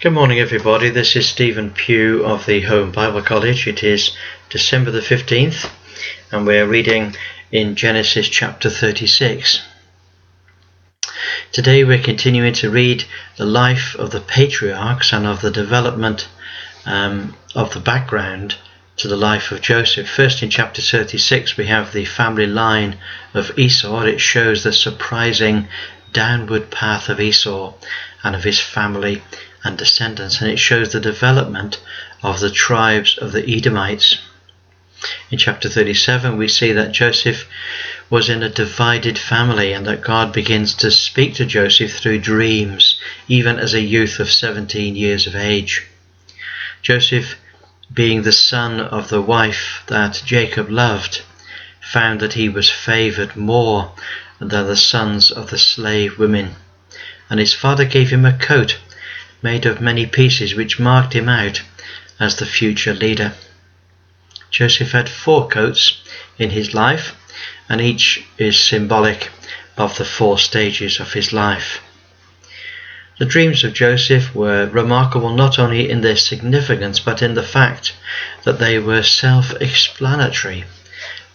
Good morning, everybody. This is Stephen Pugh of the Home Bible College. It is December the 15th, and we're reading in Genesis chapter 36. Today we're continuing to read the life of the patriarchs and of the development of the background to the life of Joseph. First, in chapter 36, we have the family line of Esau. It shows the surprising downward path of Esau and of his family and descendants, and it shows the development of the tribes of the Edomites. In chapter 37, we see that Joseph was in a divided family, and that God begins to speak to Joseph through dreams, even as a youth of 17 years of age. Joseph, being the son of the wife that Jacob loved, found that he was favored more than the sons of the slave women, and his father gave him a coat made of many pieces, which marked him out as the future leader. Joseph had 4 coats in his life, and each is symbolic of the 4 stages of his life. The dreams of Joseph were remarkable not only in their significance, but in the fact that they were self-explanatory,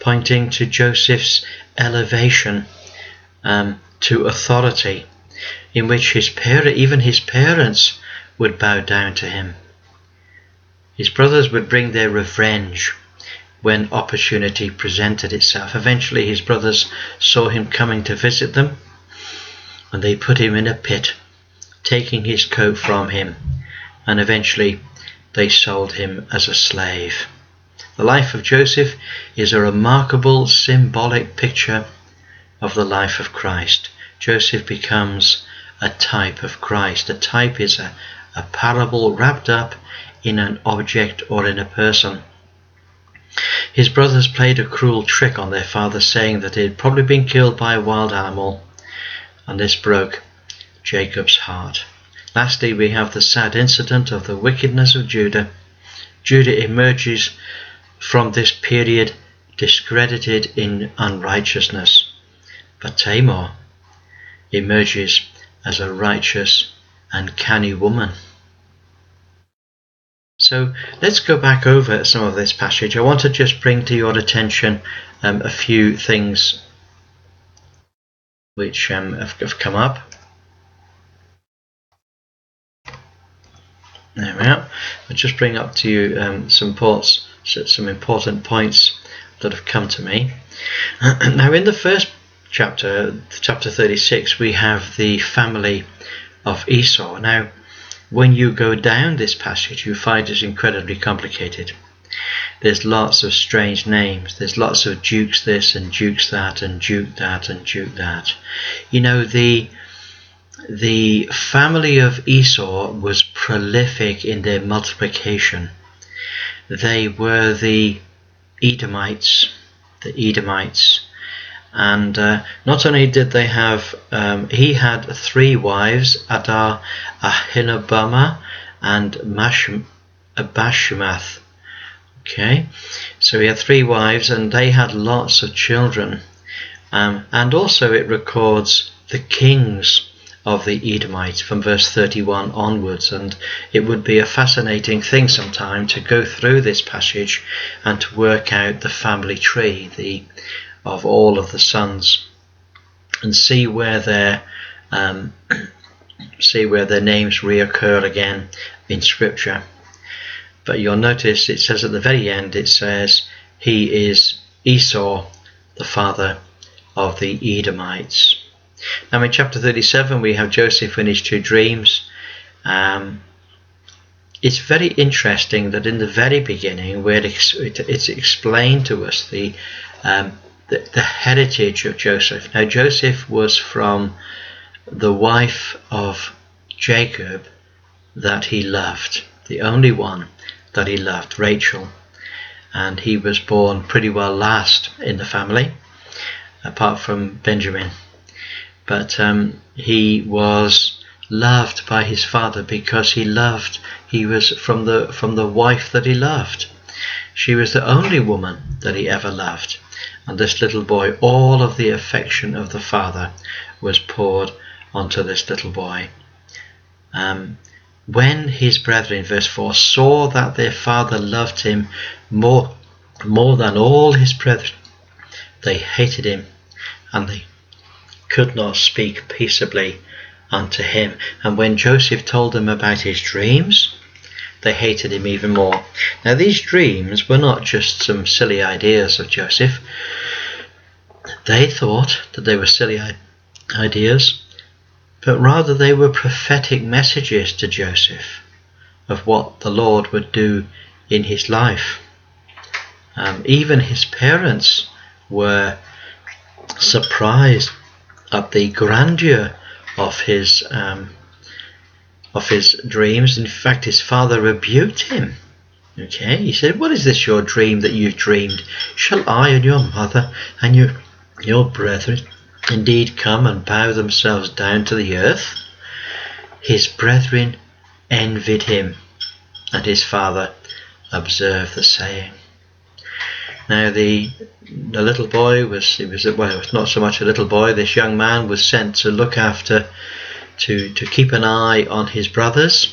pointing to Joseph's elevation to authority, in which even his parents would bow down to him. His brothers would bring their revenge when opportunity presented itself. Eventually his brothers saw him coming to visit them, and they put him in a pit, taking his coat from him, and eventually they sold him as a slave. The life of Joseph is a remarkable symbolic picture of the life of Christ. Joseph becomes a type of Christ. A type is a parable wrapped up in an object or in a person. His brothers played a cruel trick on their father, saying that he had probably been killed by a wild animal, and this broke Jacob's heart. Lastly, we have the sad incident of the wickedness of Judah. Judah emerges from this period discredited in unrighteousness, but Tamar emerges as a righteous and canny woman. So let's go back over some of this passage. I want to just bring to your attention a few things which have come up. There we are. I'll just bring up to you some important points that have come to me. Now, in the first chapter 36, we have the family of Esau. Now, when you go down this passage, you find it's incredibly complicated. There's lots of strange names. There's lots of dukes this and dukes that and duke that and duke that. You know, the family of Esau was prolific in their multiplication. They were the Edomites. And not only did they have, he had 3 wives, Adar, Ahinabama, and Abashmath. Okay, so he had 3 wives, and they had lots of children. And also it records the kings of the Edomites from verse 31 onwards, and it would be a fascinating thing sometime to go through this passage and to work out the family tree of all of the sons, and see where their names reoccur again in Scripture. But you'll notice it says at the very end, it says he is Esau, the father of the Edomites. Now in chapter 37 we have Joseph in his 2 dreams. It's very interesting that in the very beginning, where it's explained to us the heritage of Joseph. Now Joseph was from the wife of Jacob that he loved, the only one that he loved, Rachel, and he was born pretty well last in the family, apart from Benjamin. But he was loved by his father because he was from the wife that he loved. She was the only woman that he ever loved. And this little boy, all of the affection of the father was poured onto this little boy. when his brethren, verse 4, saw that their father loved him more than all his brethren, they hated him, and they could not speak peaceably unto him. And when Joseph told them about his dreams, they hated him even more. Now, these dreams were not just some silly ideas of Joseph. They thought that they were silly ideas, but rather they were prophetic messages to Joseph of what the Lord would do in his life. Even his parents were surprised at the grandeur of his dreams. In fact, his father rebuked him. Okay, he said, "What is this your dream that you've dreamed? Shall I and your mother and your brethren indeed come and bow themselves down to the earth?" His brethren envied him, and his father observed the saying. Now the little boy was not so much a little boy. This young man was sent to look after, to keep an eye on his brothers,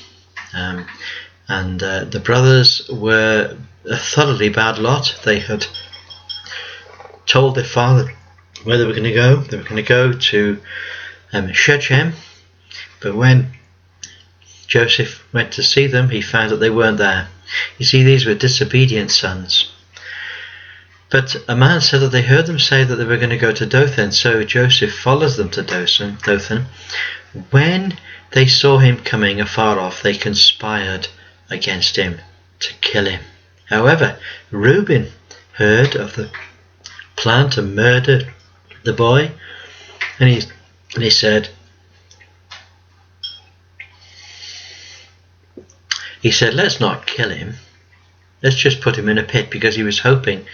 and the brothers were a thoroughly bad lot. They had told their father where they were going to go. They were going to go to Shechem, but when Joseph went to see them, he found that they weren't there. You see, these were disobedient sons. But a man said that they heard them say that they were going to go to Dothan, so Joseph follows them to Dothan. When they saw him coming afar off, they conspired against him to kill him. However, Reuben heard of the plan to murder the boy, and he said, "Let's not kill him. Let's just put him in a pit," because he was hoping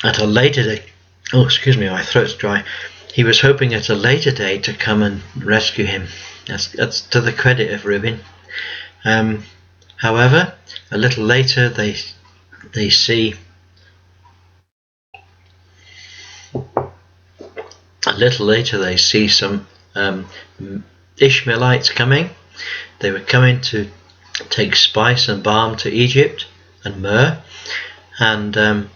at a later date. Oh, excuse me, my throat's dry. He was hoping at a later date to come and rescue him. That's to the credit of Reuben. However, a little later they see some Ishmaelites coming. They were coming to take spice and balm to Egypt and myrrh, and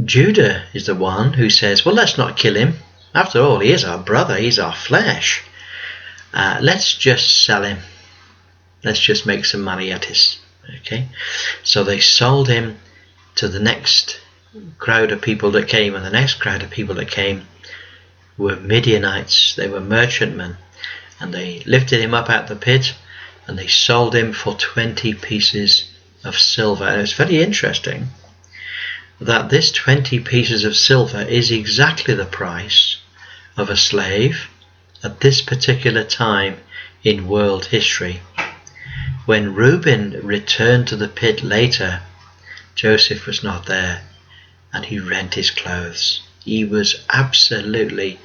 Judah is the one who says, "Well, let's not kill him. After all, he is our brother, he's our flesh. Let's just sell him. Let's just make some money at his." Okay, so they sold him to the next crowd of people that came, and the next crowd of people that came were Midianites. They were merchantmen, and they lifted him up out the pit, and they sold him for 20 pieces of silver. And it's very interesting that this 20 pieces of silver is exactly the price of a slave at this particular time in world history. When Reuben returned to the pit later, Joseph was not there, and he rent his clothes. He was absolutely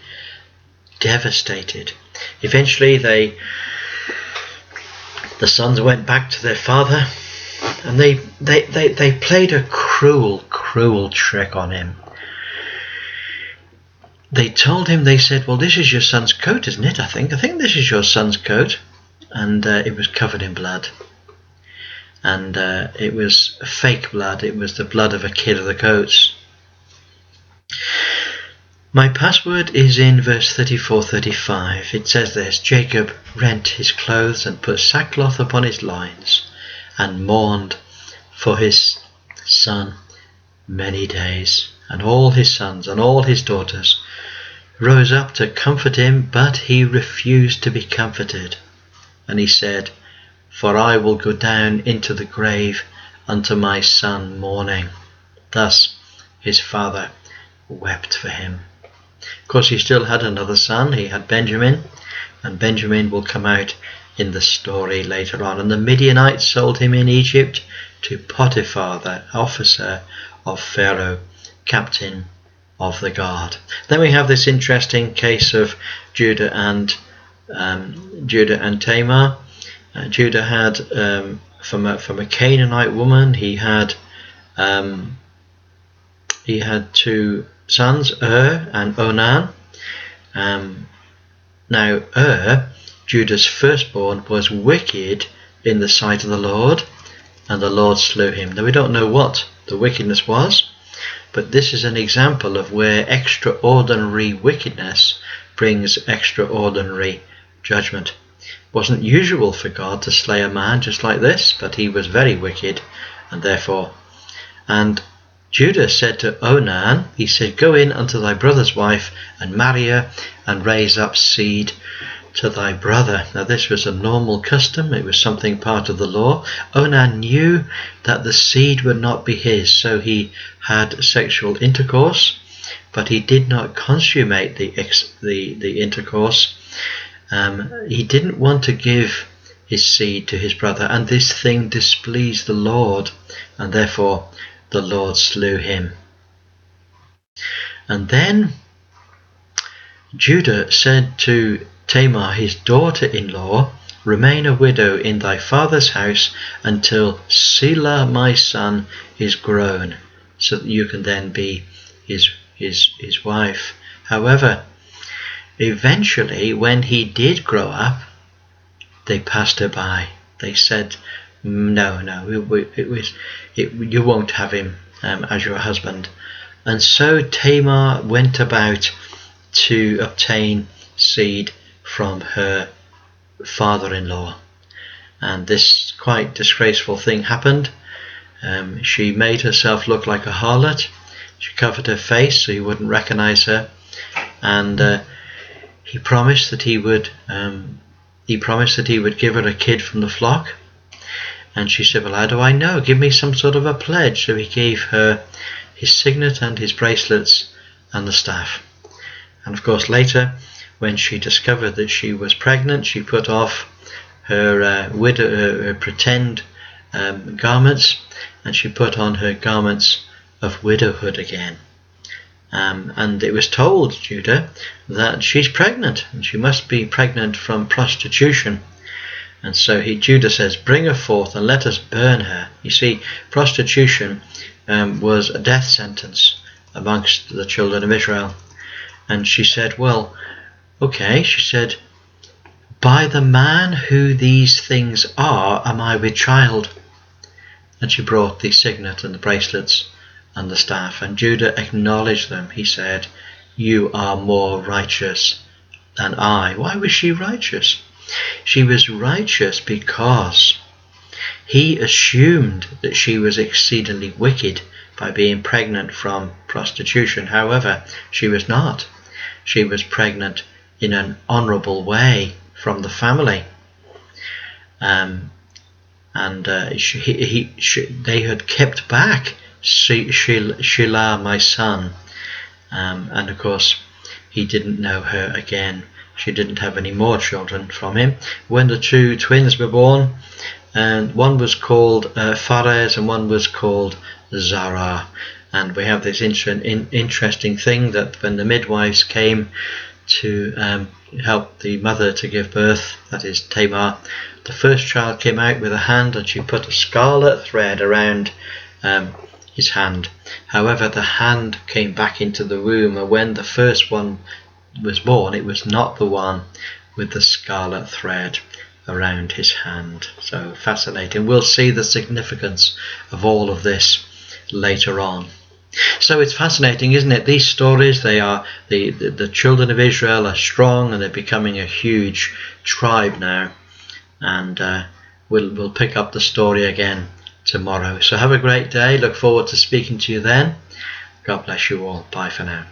devastated. Eventually the sons went back to their father, and they played a cruel trick on him. They told him, they said, "Well, this is your son's coat, isn't it? I think this is your son's coat." And it was covered in blood, and it was fake blood. It was the blood of a kid of the goats. My password is in verse 34-35. It says this: "Jacob rent his clothes and put sackcloth upon his loins, and mourned for his son many days. And all his sons and all his daughters rose up to comfort him, but he refused to be comforted. And he said, For I will go down into the grave unto my son mourning." Thus his father wept for him. Of course, he still had another son. He had Benjamin, and Benjamin will come out in the story later on. And the Midianites sold him in Egypt to Potiphar, the officer of Pharaoh, captain of the guard. Then we have this interesting case of Judah and Tamar. Judah had from a Canaanite woman. He had two sons, and Onan. Now Judah's firstborn was wicked in the sight of the Lord, and the Lord slew him. Now we don't know what the wickedness was, but this is an example of where extraordinary wickedness brings extraordinary judgment. It wasn't usual for God to slay a man just like this, but he was very wicked, and therefore. And Judah said to Onan, he said, "Go in unto thy brother's wife and marry her, and raise up seed to thy brother." Now this was a normal custom. It was something part of the law. Onan knew that the seed would not be his, so he had sexual intercourse, but he did not consummate the intercourse. He didn't want to give his seed to his brother, and this thing displeased the Lord, and therefore the Lord slew him. And then Judah said to Tamar, his daughter-in-law, "Remain a widow in thy father's house until Selah my son is grown, so that you can then be his wife." However, eventually, when he did grow up, they passed her by. They said, "No, you won't have him as your husband." And so Tamar went about to obtain seed from her father-in-law, and this quite disgraceful thing happened. She made herself look like a harlot. She covered her face so he wouldn't recognize her, and he promised that he would give her a kid from the flock. And she said, "Well, how do I know? Give me some sort of a pledge." So he gave her his signet and his bracelets and the staff. And of course later, when she discovered that she was pregnant, she put off her pretend garments, and she put on her garments of widowhood again. And it was told Judah that she's pregnant, and she must be pregnant from prostitution. And so Judah says, "Bring her forth and let us burn her." You see, prostitution was a death sentence amongst the children of Israel. And she said, "Well, okay," she said, "by the man who these things are, am I with child?" And she brought the signet and the bracelets and the staff, and Judah acknowledged them. He said, "You are more righteous than I." Why was she righteous? She was righteous because he assumed that she was exceedingly wicked by being pregnant from prostitution. However, she was not. She was pregnant in an honourable way from the family. They had kept back Shelah, my son, and of course he didn't know her again. She didn't have any more children from him. When the two twins were born, and one was called Pharez and one was called Zara. And we have this interesting thing that when the midwives came to help the mother to give birth, that is Tamar, the first child came out with a hand, and she put a scarlet thread around his hand. However, the hand came back into the womb, and when the first one was born, it was not the one with the scarlet thread around his hand. So fascinating. We'll see the significance of all of this later on. So it's fascinating, isn't it? These stories, they are the children of Israel are strong, and they're becoming a huge tribe now. And we'll pick up the story again tomorrow. So have a great day. Look forward to speaking to you then. God bless you all. Bye for now.